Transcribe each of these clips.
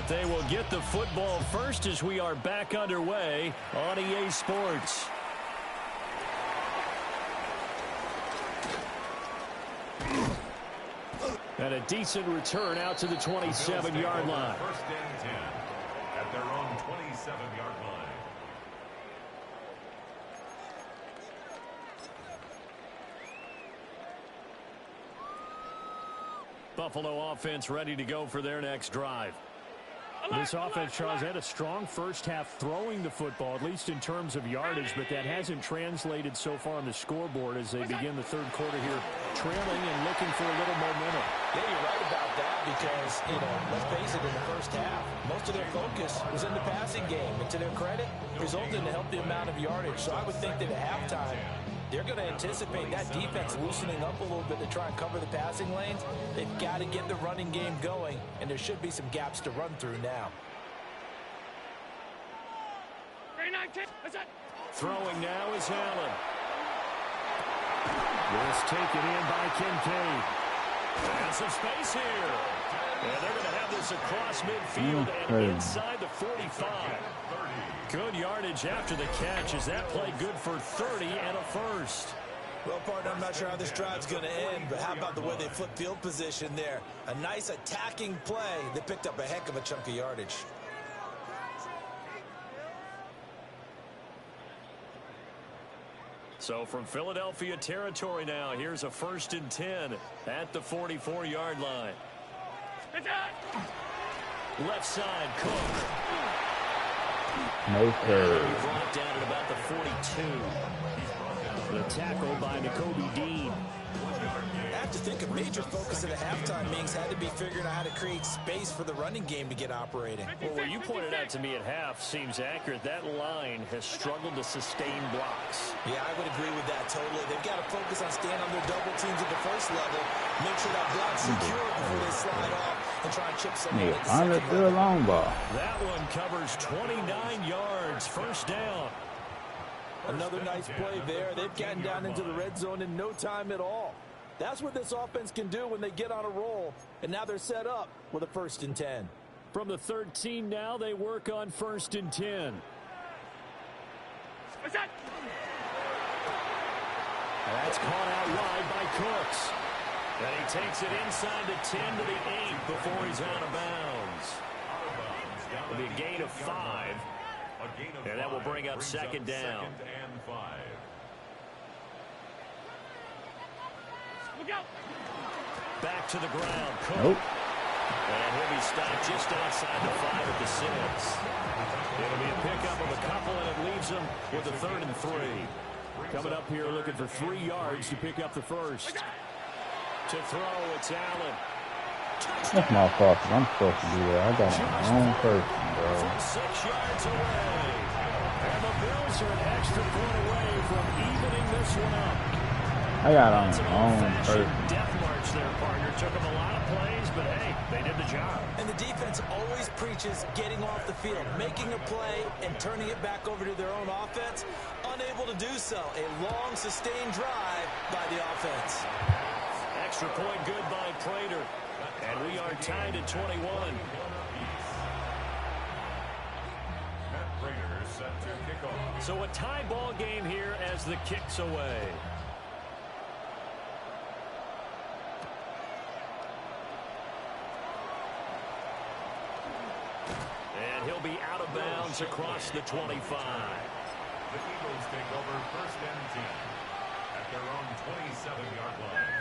but they will get the football first as we are back underway on EA Sports. And a decent return out to the 27-yard line. First and 10 at their own 27-yard line. Buffalo offense ready to go for their next drive. This offense, Charles, had a strong first half throwing the football, at least in terms of yardage, but that hasn't translated so far on the scoreboard as they begin the third quarter here, trailing and looking for a little momentum. Yeah, you're right about that because, let's face it, in the first half, most of their focus was in the passing game. And to their credit, resulted in a healthy amount of yardage. So I would think that at halftime, they're going to anticipate that defense loosening up a little bit to try and cover the passing lanes. They've got to get the running game going, and there should be some gaps to run through now. Throwing now is Allen. This taken in by Kincaid. And some space here. And they're going to have this across midfield and inside the 45. Good yardage after the catch. Is that play good for 30 and a first? Well, partner, I'm not sure how this drive's going to end, but how about the way they flip field position there? A nice attacking play. They picked up a heck of a chunk of yardage. So from Philadelphia territory now, here's a 1st and 10 at the 44-yard line. Left side, Cook. No fair. Brought down at about the 42. The tackle by Nakobe Dean. I have to think a major focus at the halftime meetings had to be figuring out how to create space for the running game to get operating. Well, what you pointed out to me at half seems accurate. That line has struggled to sustain blocks. Yeah, I would agree with that totally. They've got to focus on staying on their double teams at the first level, make sure that block's secure before they slide off and try and chip someone at the second level. Long ball. That one covers 29 yards, first down. Another nice play there. They've gotten down into the red zone in no time at all. That's what this offense can do when they get on a roll. And now they're set up with a 1st and 10. From the 13 now, they work on 1st and 10. What's that? That's caught out wide by Cooks. And he takes it inside the 10 to the 8 before he's out of bounds. It'll be a gain of 5. And that will bring up 2nd down. Back to the ground. Cook. Nope. And he'll be stopped just outside the 5 at the 6. It'll be a pickup of a couple, and it leaves them with a 3rd and 3. Coming up here looking for 3 yards to pick up the first. To throw, it's Allen. That's my fault. I'm supposed to do that. I got my own person, bro. From 6 yards away. And the Bills are an extra point away from evening this one up. I got on my own person. Death march there, partner. Took them a lot of plays, but hey, they did the job. And the defense always preaches getting off the field, making a play, and turning it back over to their own offense. Unable to do so. A long, sustained drive by the offense. Extra point good by Prater. And we are tied at 21. Set to kick off. So a tie ball game here as the kick's away. And he'll be out of bounds across the 25. The Eagles take over 1st and 10 at their own 27-yard line.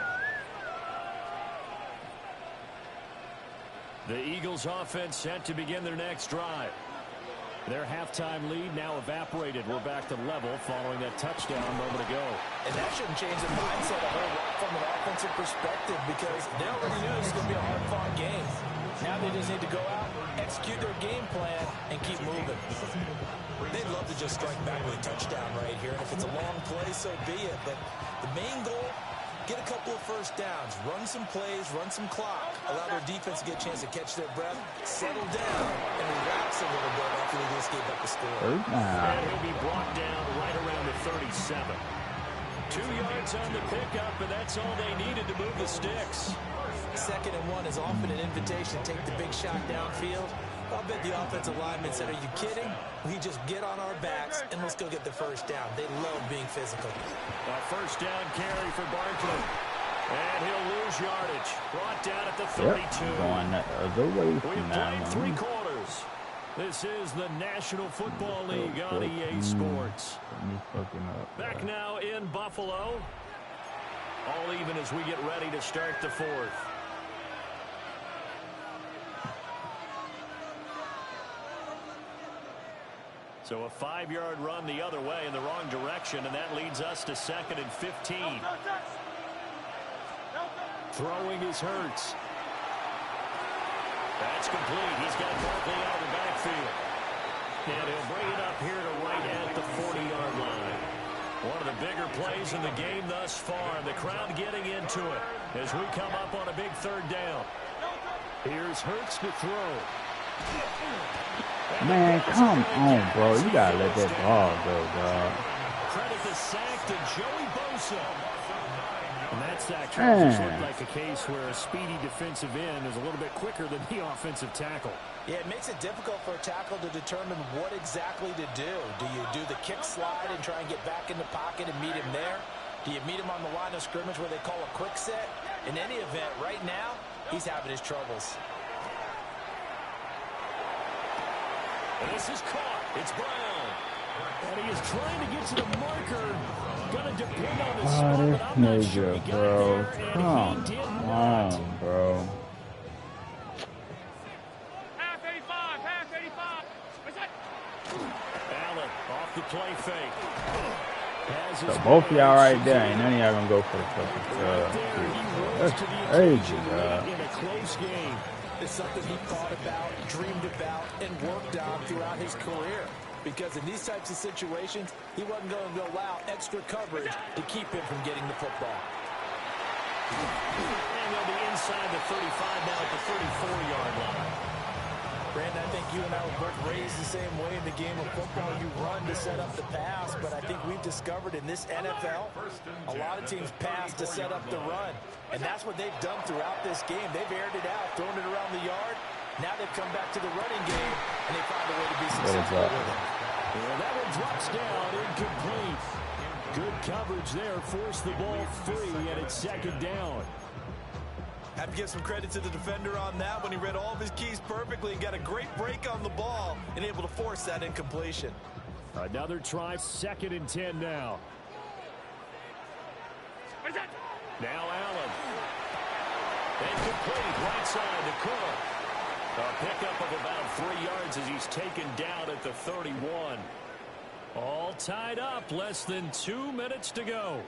The Eagles offense set to begin their next drive. Their halftime lead now evaporated. We're back to level following that touchdown a moment ago. And that shouldn't change the mindset a whole lot from an offensive perspective because they already knew this was going to be a hard-fought game. Now they just need to go out, execute their game plan, and keep moving. They'd love to just strike back with a touchdown right here. And if it's a long play, so be it. But the main goal, get a couple of first downs, run some plays, run some clock, allow their defense to get a chance to catch their breath, settle down, and relax a little bit after they just gave up the score. And he'll be brought down right around the 37. 2 yards on the pickup, and that's all they needed to move the sticks. 2nd and 1 is often an invitation to take the big shot downfield. I'll bet the offensive lineman said, are you kidding? We just get on our backs and let's go get the first down. They love being physical. A first down carry for Barkley. And he'll lose yardage. Brought down at the 32. Yep, going the other way from We've that played one. 3 quarters. This is the National Football League on EA Sports. Back now in Buffalo. All even as we get ready to start the 4th. So a 5-yard run the other way in the wrong direction, and that leads us to 2nd and 15. Throwing is Hurts. That's complete. He's got Barkley out of the backfield. And he'll bring it up here to right at the 40-yard line. One of the bigger plays in the game thus far. The crowd getting into it as we come up on a big 3rd down. Here's Hurts to throw. Man, come on, bro. You gotta let that ball go, dog. Credit the sack to Joey Bosa. And that sack just looked like a case where a speedy defensive end is a little bit quicker than the offensive tackle. Yeah, it makes it difficult for a tackle to determine what exactly to do. Do you do the kick slide and try and get back in the pocket and meet him there? Do you meet him on the line of scrimmage where they call a quick set? In any event, right now, he's having his troubles. This is caught. It's Brown. And he is trying to get to the marker. Gonna depend on his spot, but I'm not sure he got bro. there, Come and he did not. on, bro. Pass 85, pass 85. What's that? Allen off the play fake. So both of y'all right there, ain't none of y'all gonna go for the fucking That's crazy, dog. In a close game. It's something he thought about, dreamed about, and worked on throughout his career. Because in these types of situations, he wasn't going to allow extra coverage to keep him from getting the football. And they'll be inside the 35 now at the 34-yard line. Brandon, I think you and I were both raised the same way in the game of football. You run to set up the pass, but I think we've discovered in this NFL, a lot of teams pass to set up the run. And that's what they've done throughout this game. They've aired it out, thrown it around the yard. Now they've come back to the running game, and they find a way to be successful with it. Well, that one drops down, incomplete. Good coverage there, forced the ball free, and it's 2nd down. Have to give some credit to the defender on that when he read all of his keys perfectly and got a great break on the ball and able to force that incompletion. Another try, 2nd and 10 now. What's that? Now Allen. Incomplete, right side to Cook. A pickup of about 3 yards as he's taken down at the 31. All tied up, less than 2 minutes to go.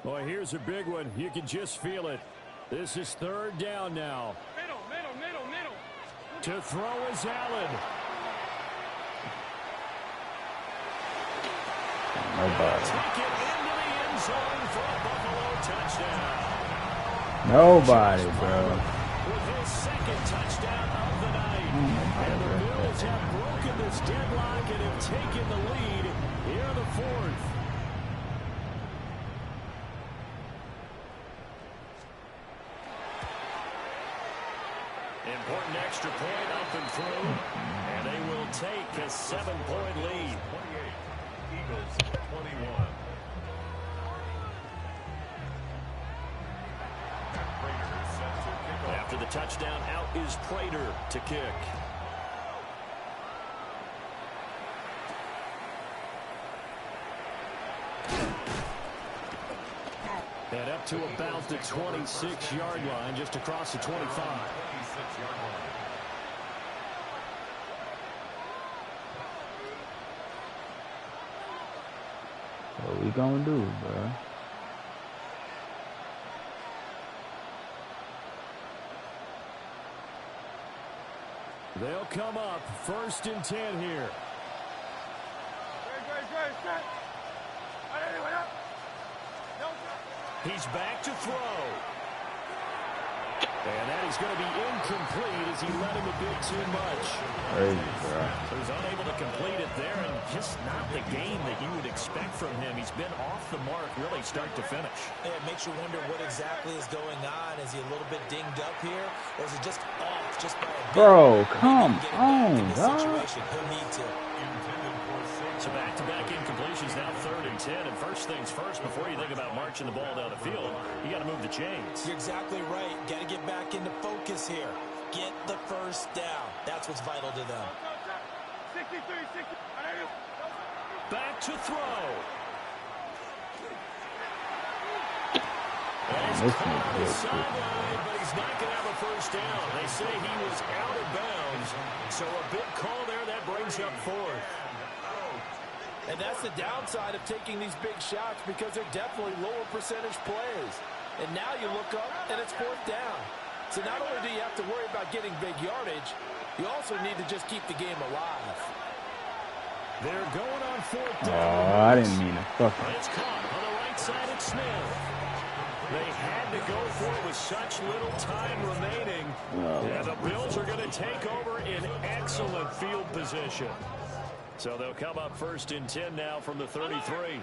Boy, here's a big one. You can just feel it. This is 3rd down now. Middle. To throw is Allen. Nobody. Take it into the end zone for a Buffalo touchdown. Nobody, bro. With his 2nd touchdown of the night. And the Bills have broken this deadlock and have taken the lead here in the 4th. Important extra point up and through. And they will take a 7-point lead. 28. Eagles 21. After the touchdown, out is Prater to kick. And up to about the 26-yard line, just across the 25. 26-yard line. What we gonna do, bro? They'll come up 1st and 10 here. He's back to throw. And that is going to be incomplete as he let him a bit too much. Crazy, bro. He was unable to complete it there, and just not the game that you would expect from him. He's been off the mark really start to finish. Yeah, it makes you wonder what exactly is going on. Is he a little bit dinged up here, or is it just off just by a bit? Bro, come on, dog. He'll need to. So back-to-back incompletions, now 3rd and 10. And first things first, before you think about marching the ball down the field, you got to move the chains. You're exactly right. Got to get back into focus here. Get the first down. That's what's vital to them. 63, 60. Back to throw. This nigga is Sideline, but he's not going to have a first down. They say he was out of bounds. So a big call there. That brings up 4th. And that's the downside of taking these big shots because they're definitely lower percentage plays. And now you look up, and it's 4th down. So not only do you have to worry about getting big yardage, you also need to just keep the game alive. They're going on 4th down. Oh, I didn't mean to fucking. It's caught on the right side of Smith. They had to go for it with such little time remaining. And the Bills are going to take over in excellent field position. So they'll come up 1st and 10 now from the 33.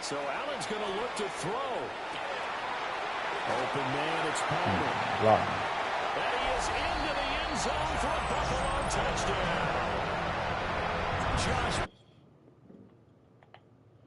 So Allen's going to look to throw. Open man, it's Palmer. And he is into the end zone for a Buffalo touchdown. Josh